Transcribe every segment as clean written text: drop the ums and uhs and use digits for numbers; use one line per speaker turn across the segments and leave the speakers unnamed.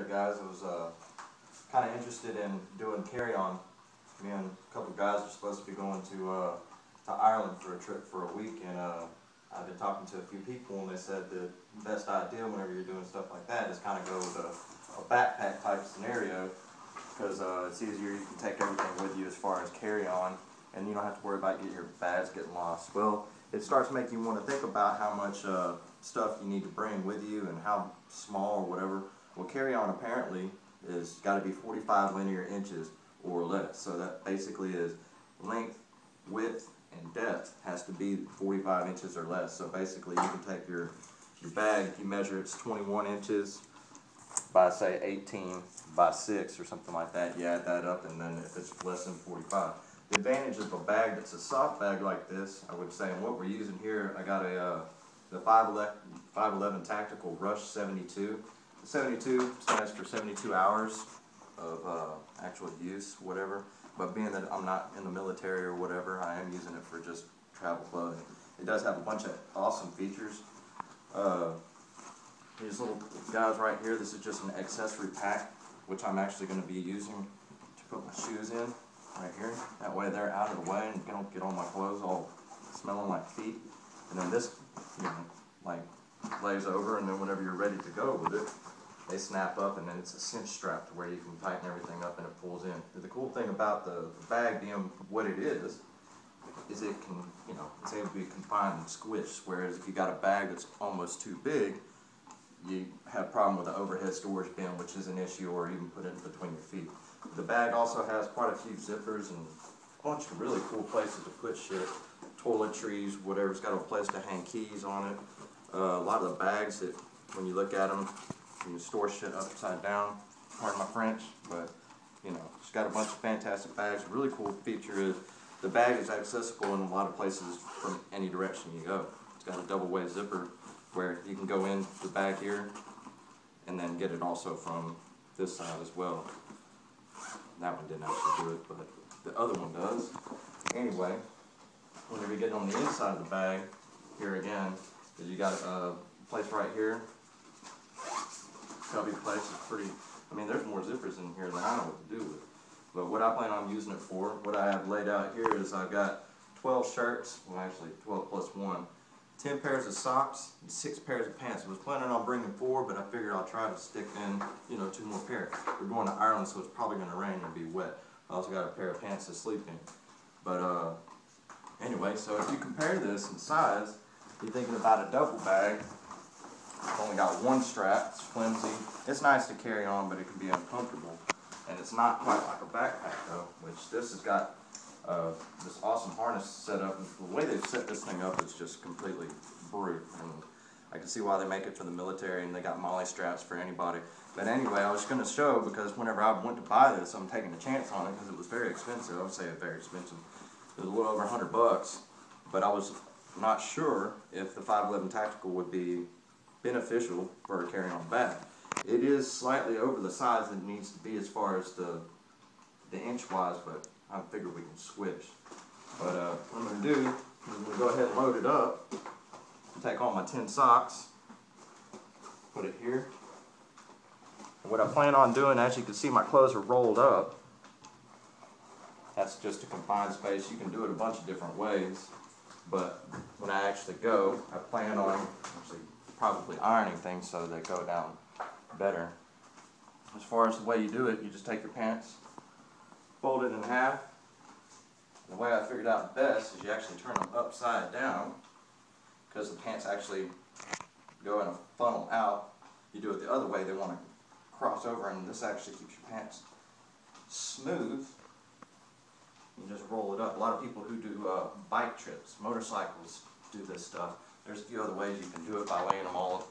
there, guys. I was kind of interested in doing carry-on. Me and a couple of guys are supposed to be going to Ireland for a trip for a week, and I've been talking to a few people, and they said the best idea whenever you're doing stuff like that is kind of go with a backpack type scenario, because it's easier. You can take everything with you as far as carry-on, and you don't have to worry about your bags getting lost. Well, it starts making you want to think about how much stuff you need to bring with you and how small or whatever. Well, carry-on apparently is got to be 45 linear inches or less. So that basically is length, width, and depth has to be 45 inches or less. So basically you can take your bag, you measure it's 21 inches by say 18 by 6 or something like that. You add that up, and then if it's less than 45. The advantage of a bag that's a soft bag like this, I would say, and what we're using here, I got the 511 Tactical Rush 72. The 72 stands for 72 hours of actual use, whatever. But being that I'm not in the military or whatever, I am using it for just travel clothing. It does have a bunch of awesome features. These little guys right here, this is just an accessory pack, which I'm actually going to be using to put my shoes in right here. That way they're out of the way and don't get on my clothes all smelling like feet. And then this, like lays over, and then whenever you're ready to go with it, they snap up, and then it's a cinch strap to where you can tighten everything up and it pulls in. The cool thing about the bag being what it is it can, it's able to be confined and squished, whereas if you got a bag that's almost too big, you have a problem with the overhead storage bin, which is an issue, or even put it in between your feet. The bag also has quite a few zippers and a bunch of really cool places to put shit. Toiletries, whatever. It's got a place to hang keys on it. A lot of the bags that, when you look at them, you can store shit upside down. Pardon my French, but it's got a bunch of fantastic bags. A really cool feature is the bag is accessible in a lot of places from any direction you go. It's got a double-way zipper where you can go in the bag here and then get it also from this side as well. That one didn't actually do it, but the other one does. Anyway, whenever you get on the inside of the bag, here again, you got a place right here. Cubby place is pretty, there's more zippers in here than I know what to do with. But what I plan on using it for, what I have laid out here is I've got 12 shirts, well actually 12 plus 1, 10 pairs of socks, and 6 pairs of pants. I was planning on bringing 4, but I figured I'll try to stick in, 2 more pairs. We're going to Ireland, so it's probably going to rain and be wet. I also got a pair of pants to sleep in. But anyway, so if you compare this in size, you're thinking about a double bag. It's only got 1 strap, it's flimsy. It's nice to carry on, but it can be uncomfortable. And it's not quite like a backpack though, which this has got this awesome harness set up. The way they've set this thing up is just completely brute. And I can see why they make it for the military, and they got molly straps for anybody. But anyway, I was going to show, because whenever I went to buy this, I'm taking a chance on it because it was very expensive. I would say it's very expensive. It was a little over $100, but I was not sure if the 511 Tactical would be beneficial for a carry-on bag. It is slightly over the size that it needs to be as far as the inch-wise, but I figured we can switch. But what I'm going to do is I'm going to go ahead and load it up. Take all my 10 socks, put it here. And what I plan on doing, as you can see, my clothes are rolled up. That's just a confined space. You can do it a bunch of different ways. But when I actually go, I plan on actually probably ironing things so they go down better. As far as the way you do it, you just take your pants, fold it in half. The way I figured out best is you actually turn them upside down, because the pants actually go in a funnel out. You do it the other way, they want to cross over, and this actually keeps your pants smooth. You just roll it up. A lot of people who do bike trips, motorcycles, do this stuff. There's a few other ways you can do it by laying them all up.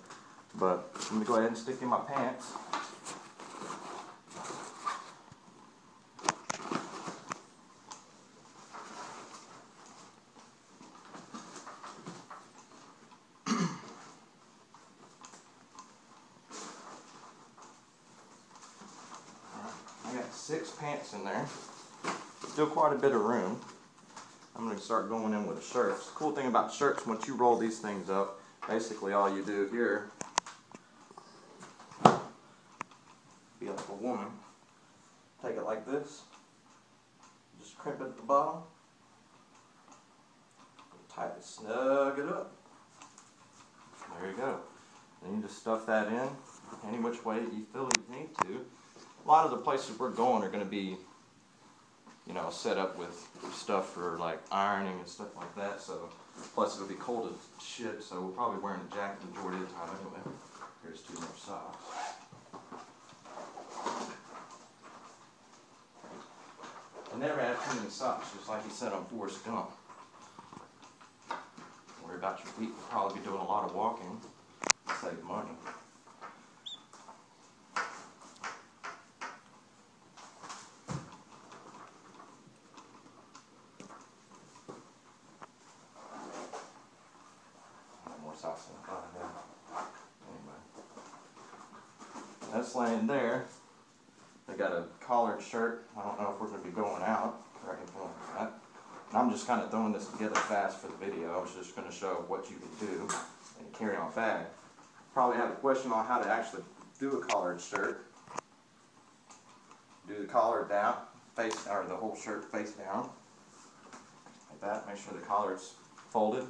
But I'm going to go ahead and stick in my pants. I got 6 pants in there. Still quite a bit of room. I'm going to start going in with the shirts. The cool thing about shirts, once you roll these things up, basically all you do here up for a woman. Take it like this. Just crimp it at the bottom. Tightly snug it up. There you go. Then you just stuff that in any which way you feel you need to. A lot of the places we're going are going to be, you know, set up with stuff for like ironing and stuff like that. So, plus it'll be cold as shit. So we're probably wearing a jacket the majority of the time anyway. Here's 2 more socks. I never have too many socks, just like he said on Forrest Gump. Don't worry about your feet. You'll probably be doing a lot of walking. Save money. More socks in the bottom now. Anyway, that's laying there. They got a collared shirt. I don't know if we're going to be going out or anything like that. And I'm just kind of throwing this together fast for the video. I was just going to show what you can do in a carry-on bag. Probably have a question on how to actually do a collared shirt. Do the collar down, face, or the whole shirt face down, like that. Make sure the collar's folded.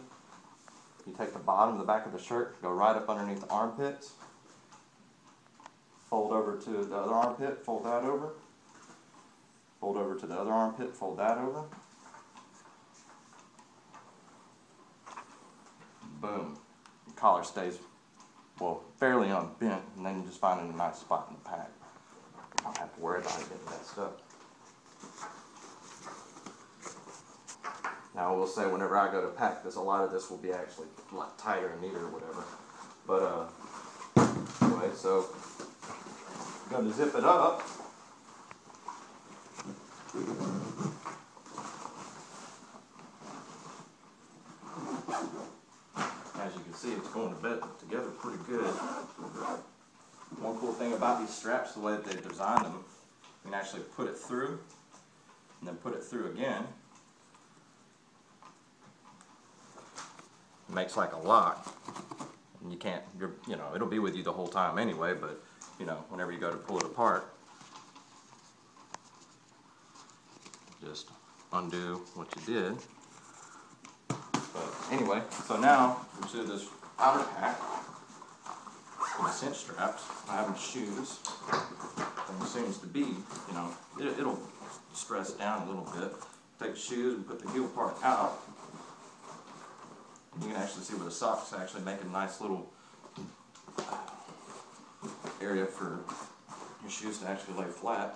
You take the bottom, the back of the shirt, go right up underneath the armpits. Fold over to the other armpit, fold that over. Fold over to the other armpit, fold that over. Boom. Your collar stays, well, fairly unbent, and then you just find it a nice spot in the pack. You don't have to worry about it getting messed up. Now I will say, whenever I go to pack this, a lot of this will be actually a lot tighter and neater or whatever. But anyway, so I'm going to zip it up. As you can see, it's going together pretty good. One cool thing about these straps, the way that they've designed them, you can actually put it through and then put it through again. It makes like a lock. And you can't, you know, it'll be with you the whole time anyway, but you know, whenever you go to pull it apart, just undo what you did. But anyway, so now to this outer pack, my cinch straps. I have my shoes, and it seems to be, you know, it'll stress down a little bit. Take the shoes and put the heel part out. And you can actually see where the socks actually make a nice little area for your shoes to actually lay flat.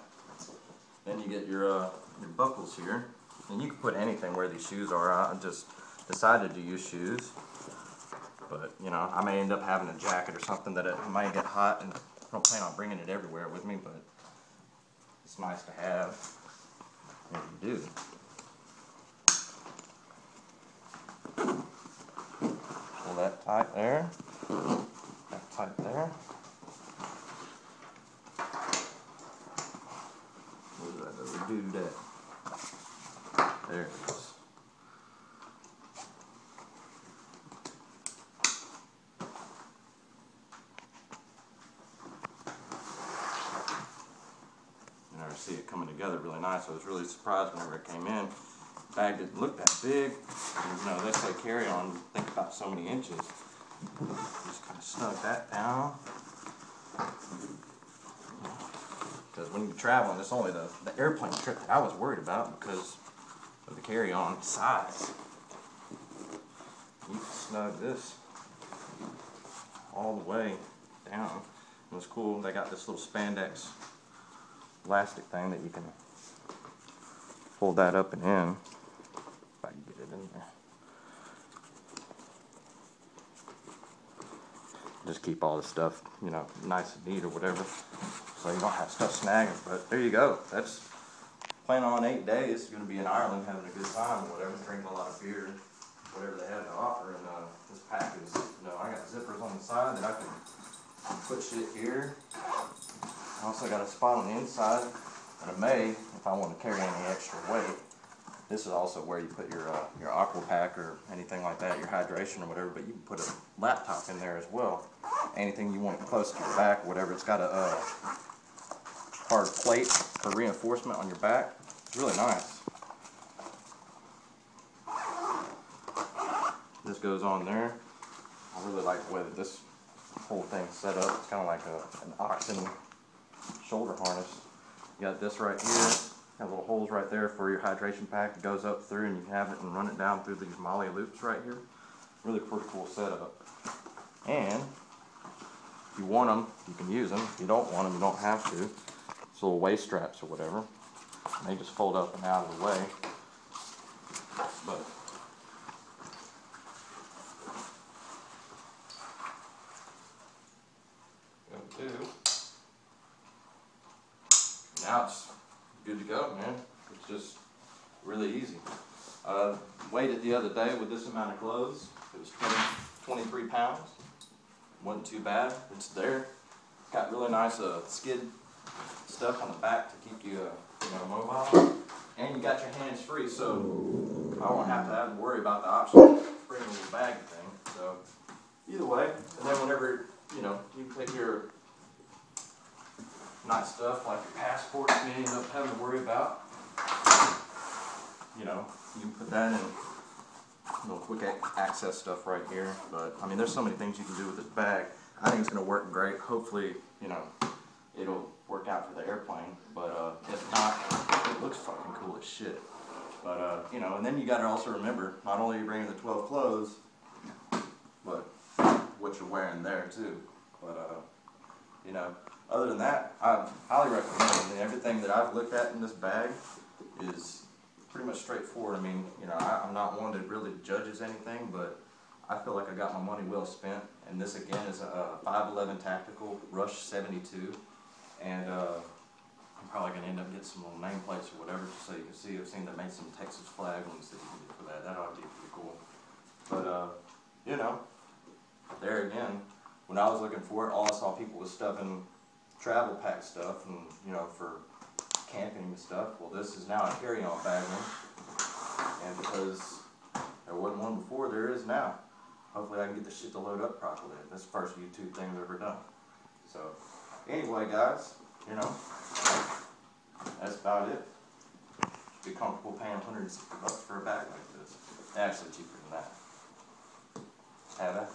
Then you get your buckles here, and you can put anything where these shoes are. I just decided to use shoes, but you know, I may end up having a jacket or something that it might get hot, and I don't plan on bringing it everywhere with me, but it's nice to have if you do. Pull that tight there, that tight there. What did I ever do that? There it is. You never see it coming together really nice. I was really surprised whenever it came in. The bag didn't look that big. And, you know, they say carry on, think about so many inches. Just kind of snug that down. Because when you're traveling, it's only the airplane trip that I was worried about because of the carry-on size. You can snug this all the way down. It was cool. They got this little spandex elastic thing that you can fold that up and in. If I can get it in there. Just keep all the stuff, you know, nice and neat or whatever, so you don't have stuff snagging. But there you go. That's planning on 8 days. Going to be in Ireland having a good time or whatever, drinking a lot of beer, whatever they have to offer. And this pack is, you know, I got zippers on the side that I can put shit here. I also got a spot on the inside that I may, if I want to carry any extra weight. This is also where you put your aqua pack or anything like that, your hydration or whatever, but you can put a laptop in there as well. Anything you want close to your back or whatever. It's got a hard plate for reinforcement on your back. It's really nice. This goes on there. I really like the way that this whole thing's set up. It's kind of like an oxen shoulder harness. You got this right here. Got little holes right there for your hydration pack. It goes up through, and you can have it and run it down through these molly loops right here. Really pretty cool setup. And if you want them, you can use them. If you don't want them, you don't have to. It's little waist straps or whatever. And they just fold up and out of the way. But now it's good to go, man. It's just really easy. Weighed it the other day with this amount of clothes. It was 23 pounds. Wasn't too bad. It's there. Got really nice skid stuff on the back to keep you, mobile. And you got your hands free, so I won't have to worry about the option of bringing a little baggy thing. So either way, and then whenever you can take your nice stuff like your passport you may end up having to worry about. You can put that in little quick access stuff right here. But I mean, there's so many things you can do with this bag. I think it's going to work great. Hopefully, it'll work out for the airplane. But if not, it looks fucking cool as shit. But and then you got to also remember, not only are you bringing the 12 clothes, but what you're wearing there too. But other than that, I highly recommend it. I mean, everything that I've looked at in this bag is pretty much straightforward. I mean, I'm not one that really judges anything, but I feel like I got my money well spent. And this again is a 511 Tactical Rush 72, and I'm probably gonna end up getting some little nameplates or whatever, just so you can see. I've seen they made some Texas flag ones that you can do for that. That ought to be pretty cool. But there again, when I was looking for it, all I saw people was stuffing travel pack stuff and for camping and stuff. Well, this is now a carry-on bag one, and because there wasn't one before, there is now. Hopefully I can get this shit to load up properly. That's the first YouTube thing I've ever done. So anyway, guys, that's about it. Be comfortable paying $160 for a bag like this. Actually cheaper than that. Have that.